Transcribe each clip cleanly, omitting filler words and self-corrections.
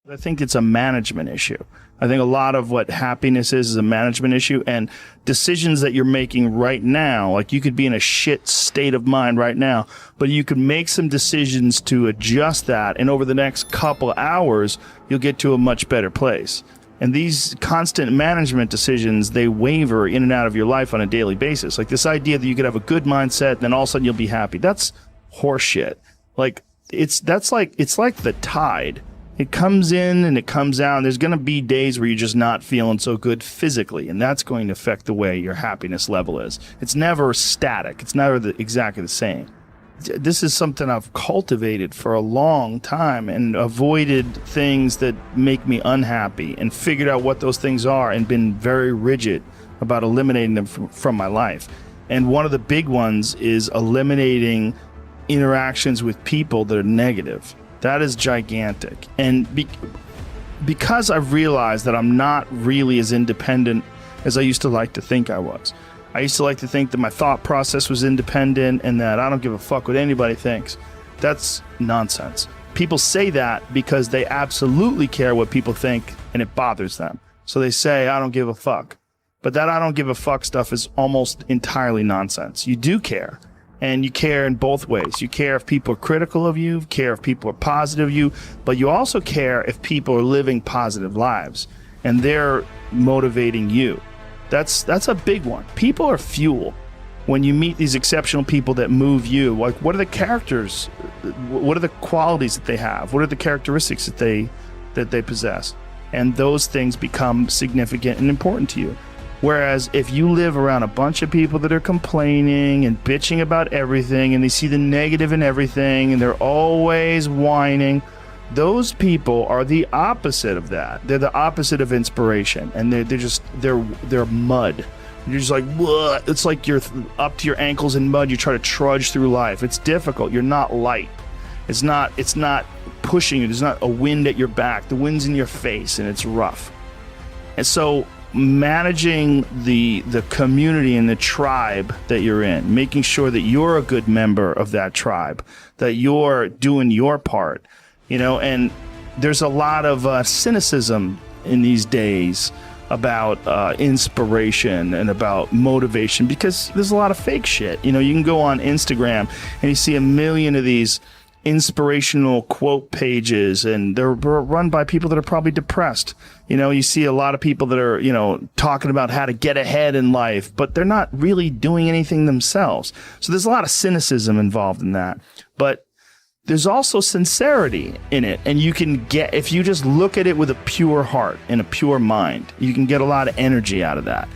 I think it's a management issue. I think a lot of what happiness is a management issue, and decisions that you're making right now, like you could be in a shit state of mind right now, but you could make some decisions to adjust that, and over the next couple hours, you'll get to a much better place. And these constant management decisions, they waver in and out of your life on a daily basis. Like this idea that you could have a good mindset and then all of a sudden you'll be happy. That's horseshit. Like it's like the tide. It comes in and it comes out, and there's going to be days where you're just not feeling so good physically, and that's going to affect the way your happiness level is. It's never static. It's never exactly the same. This is something I've cultivated for a long time and avoided things that make me unhappy and figured out what those things are and been very rigid about eliminating them from my life. And one of the big ones is eliminating interactions with people that are negative. That is gigantic. And because I've realized that I'm not really as independent as I used to like to think I was. I used to like to think that my thought process was independent and that I don't give a fuck what anybody thinks. That's nonsense. People say that because they absolutely care what people think and it bothers them. So they say, I don't give a fuck. But that I don't give a fuck stuff is almost entirely nonsense. You do care. And you care in both ways. You care if people are critical of you, care if people are positive of you, but you also care if people are living positive lives and they're motivating you. That's a big one. People are fuel. When you meet these exceptional people that move you, like what are the characters? What are the qualities that they have? What are the characteristics that they possess? And those things become significant and important to you. Whereas if you live around a bunch of people that are complaining and bitching about everything and they see the negative in everything and they're always whining, those people are the opposite of that. They're the opposite of inspiration, and they're mud. You're just like, what? It's like you're up to your ankles in mud. You try to trudge through life. It's difficult. You're not light. It's not pushing you. There's not a wind at your back. The wind's in your face, and it's rough. And so managing the community and the tribe that you're in, making sure that you're a good member of that tribe, that you're doing your part, and there's a lot of cynicism in these days about inspiration and about motivation because there's a lot of fake shit. You can go on Instagram and you see a million of these inspirational quote pages, and they're run by people that are probably depressed. You see a lot of people that are, talking about how to get ahead in life, but they're not really doing anything themselves. So there's a lot of cynicism involved in that. But there's also sincerity in it, and you can get, if you just look at it with a pure heart and a pure mind, you can get a lot of energy out of that.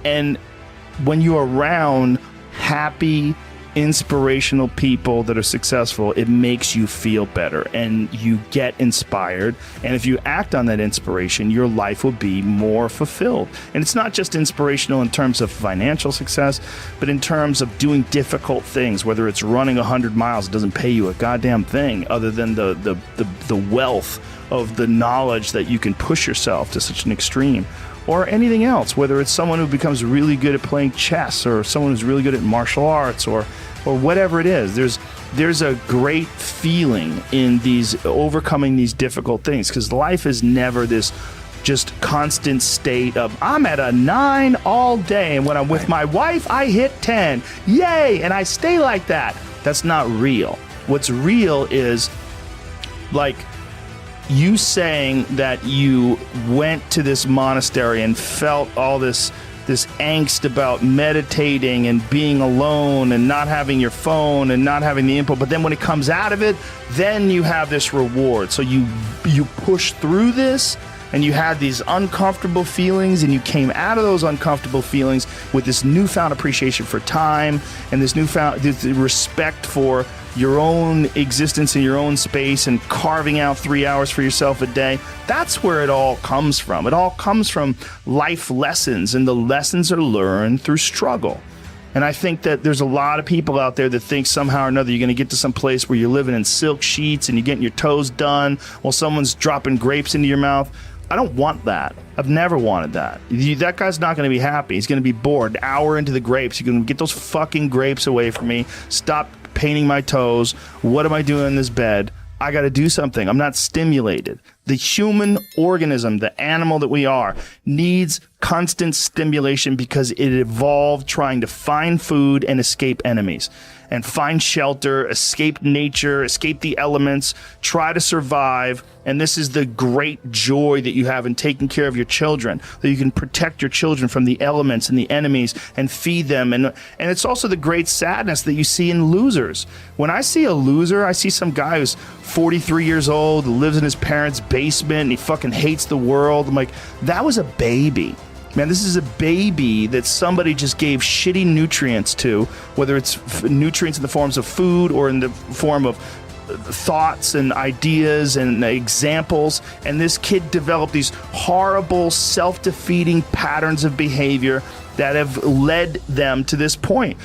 And when you're around happy, inspirational people that are successful, it makes you feel better and you get inspired. And if you act on that inspiration, your life will be more fulfilled. And it's not just inspirational in terms of financial success, but in terms of doing difficult things, whether it's running 100 miles, it doesn't pay you a goddamn thing other than the wealth of the knowledge that you can push yourself to such an extreme. Or anything else, whether it's someone who becomes really good at playing chess or someone who's really good at martial arts or whatever it is. There's a great feeling in these overcoming these difficult things, because life is never this just constant state of I'm at a 9 all day, and when I'm with my wife I hit 10. Yay! And I stay like that. That's not real. What's real is like you saying that you went to this monastery and felt all this angst about meditating and being alone and not having your phone and not having the input, but then when it comes out of it, then you have this reward. So you push through this and you had these uncomfortable feelings, and you came out of those uncomfortable feelings with this newfound appreciation for time and this respect for your own existence in your own space and carving out 3 hours for yourself a day. That's where it all comes from. It all comes from life lessons, and the lessons are learned through struggle. And I think that there's a lot of people out there that think somehow or another you're going to get to some place where you're living in silk sheets and you're getting your toes done while someone's dropping grapes into your mouth. I don't want that. I've never wanted that. That guy's not going to be happy. He's going to be bored. An hour into the grapes, you're going to get those fucking grapes away from me. Stop painting my toes. What am I doing in this bed? I got to do something. I'm not stimulated. The human organism, the animal that we are, needs constant stimulation because it evolved trying to find food and escape enemies and find shelter, escape nature, escape the elements, try to survive. And this is the great joy that you have in taking care of your children, that you can protect your children from the elements and the enemies and feed them. And it's also the great sadness that you see in losers. When I see a loser, I see some guy who's 43 years old, who lives in his parents' basement, and he fucking hates the world. I'm like, that was a baby. Man, this is a baby that somebody just gave shitty nutrients to, whether it's nutrients in the forms of food or in the form of thoughts and ideas and examples. And this kid developed these horrible, self-defeating patterns of behavior that have led them to this point.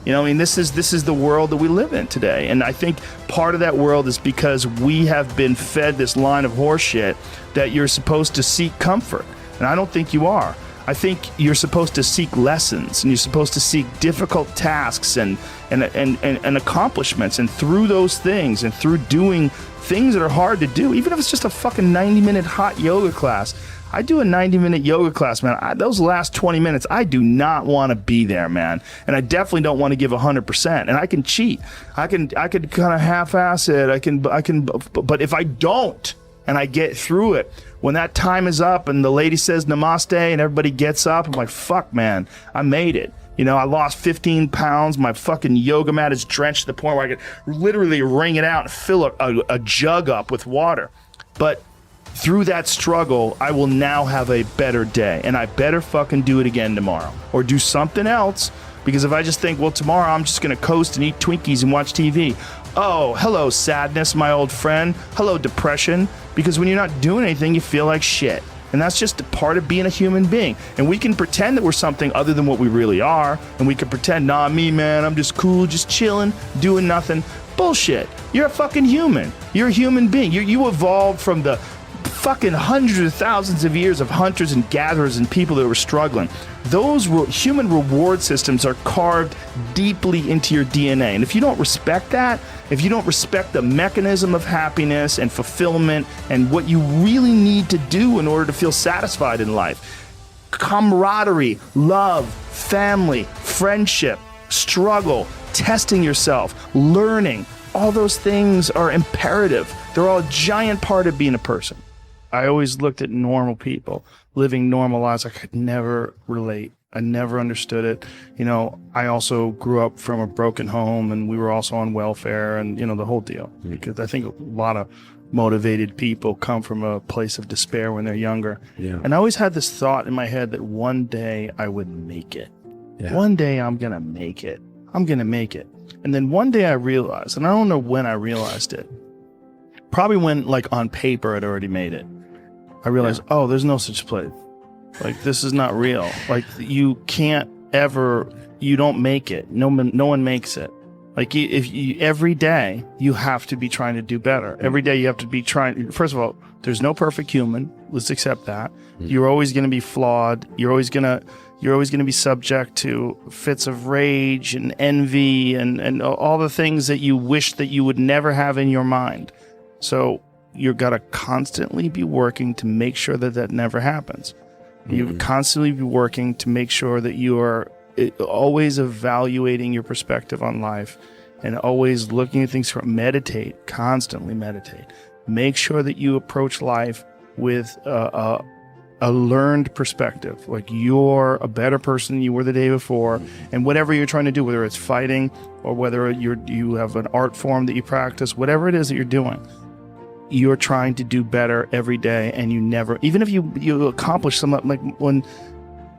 You know, I mean, this is the world that we live in today. And I think part of that world is because we have been fed this line of horseshit that you're supposed to seek comfort. And I don't think you are. I think you're supposed to seek lessons, and you're supposed to seek difficult tasks and accomplishments. And through those things, and through doing things that are hard to do, even if it's just a fucking 90-minute hot yoga class. I do a 90-minute yoga class, man. Those last 20 minutes, I do not want to be there, man. And I definitely don't want to give 100%. And I can cheat. I could kind of half-ass it. I can. But if I don't, and I get through it, when that time is up and the lady says namaste and everybody gets up, I'm like, fuck, man, I made it. You know, I lost 15 pounds. My fucking yoga mat is drenched to the point where I could literally wring it out and fill a jug up with water. But through that struggle, I will now have a better day, and I better fucking do it again tomorrow or do something else. Because if I just think, well, tomorrow I'm just going to coast and eat Twinkies and watch TV. Oh, hello, sadness, my old friend. Hello, depression. Because when you're not doing anything, you feel like shit. And that's just a part of being a human being. And we can pretend that we're something other than what we really are. And we can pretend, nah, me, man, I'm just cool, just chilling, doing nothing. Bullshit. You're a fucking human. You're a human being. You evolved from the fucking hundreds of thousands of years of hunters and gatherers and people that were struggling. Those human reward systems are carved deeply into your DNA. And if you don't respect that, if you don't respect the mechanism of happiness and fulfillment and what you really need to do in order to feel satisfied in life, camaraderie, love, family, friendship, struggle, testing yourself, learning, all those things are imperative. They're all a giant part of being a person. I always looked at normal people living normal lives. I could never relate. I never understood it. You know, I also grew up from a broken home, and we were also on welfare, and, you know, the whole deal. Because I think a lot of motivated people come from a place of despair when they're younger. Yeah. And I always had this thought in my head that one day I would make it. Yeah. One day I'm going to make it. I'm going to make it. And then one day I realized, and I don't know when I realized it, probably when, like, on paper I'd already made it. I realized, oh, there's no such place. Like, this is not real. Like, you can't ever, you don't make it. No one makes it. Like, every day you have to be trying to do better. Every day you have to be trying. First of all, there's no perfect human. Let's accept that. You're always going to be flawed. You're always going to be subject to fits of rage and envy and all the things that you wish that you would never have in your mind. So you've got to constantly be working to make sure that that never happens. You constantly be working to make sure that you are always evaluating your perspective on life and always looking at things from meditate, constantly meditate. Make sure that you approach life with a learned perspective. Like, you're a better person than you were the day before, and whatever you're trying to do, whether it's fighting or whether you have an art form that you practice, whatever it is that you're doing, you're trying to do better every day. And you never, even if you accomplish some, like when,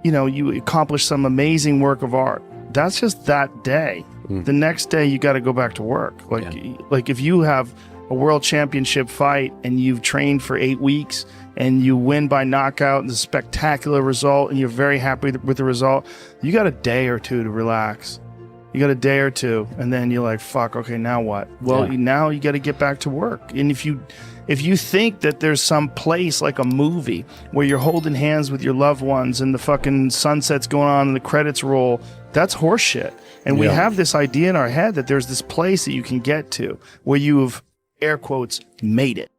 you know, you accomplish some amazing work of art, that's just that day. The next day you got to go back to work. Like if you have a world championship fight and you've trained for 8 weeks and you win by knockout and it's a spectacular result and you're very happy with the result, you got a day or two to relax. You got a day or two, and then you're like, fuck, okay, now what? Well, now you got to get back to work. And if you think that there's some place like a movie where you're holding hands with your loved ones and the fucking sunset's going on and the credits roll, that's horseshit. And we have this idea in our head that there's this place that you can get to where you have, air quotes, made it.